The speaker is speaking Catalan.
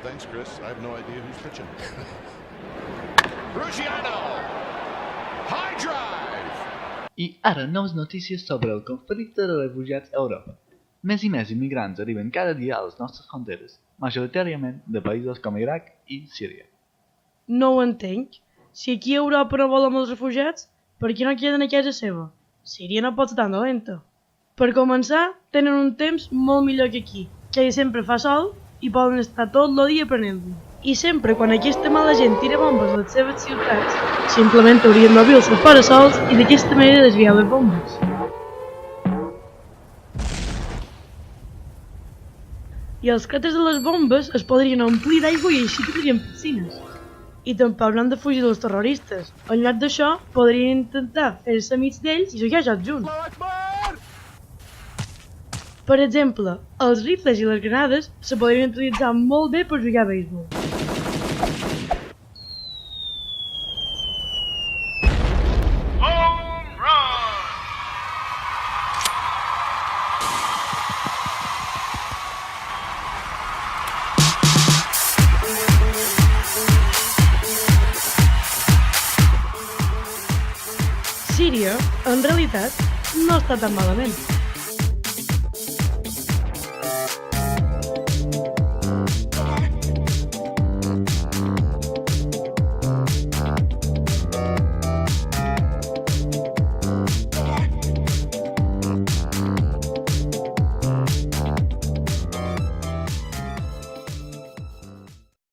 Thanks, Chris. I have no idea who's pitching. Ruggiano! High drive! I ara noves notícies sobre el conflicte de refugiats a Europa. Més i més immigrants arriben cada dia a les nostres fronteres, majoritàriament de països com Iraq i Síria. No ho entenc. Si aquí a Europa no volen els refugiats, per què no queden a casa seva? Síria no pot ser tan dolenta. Per començar, tenen un temps molt millor que aquí, que allà sempre fa sol i poden estar tot el dia prenent-lo. I sempre quan aquesta mala gent tira bombes a les seves ciutats, simplement haurien d'obrir els seus parasols i d'aquesta manera desviar les bombes. I els cràters de les bombes es podrien omplir d'aigua i així tindrien piscines. I tampoc hauran de fugir dels terroristes. En lloc d'això, podrien intentar fer-se amics d'ells i jugar jocs junts. Per exemple, els rifles i les granades se podrien utilitzar molt bé per jugar a béisbol. Síria, en realitat, no està tan malament.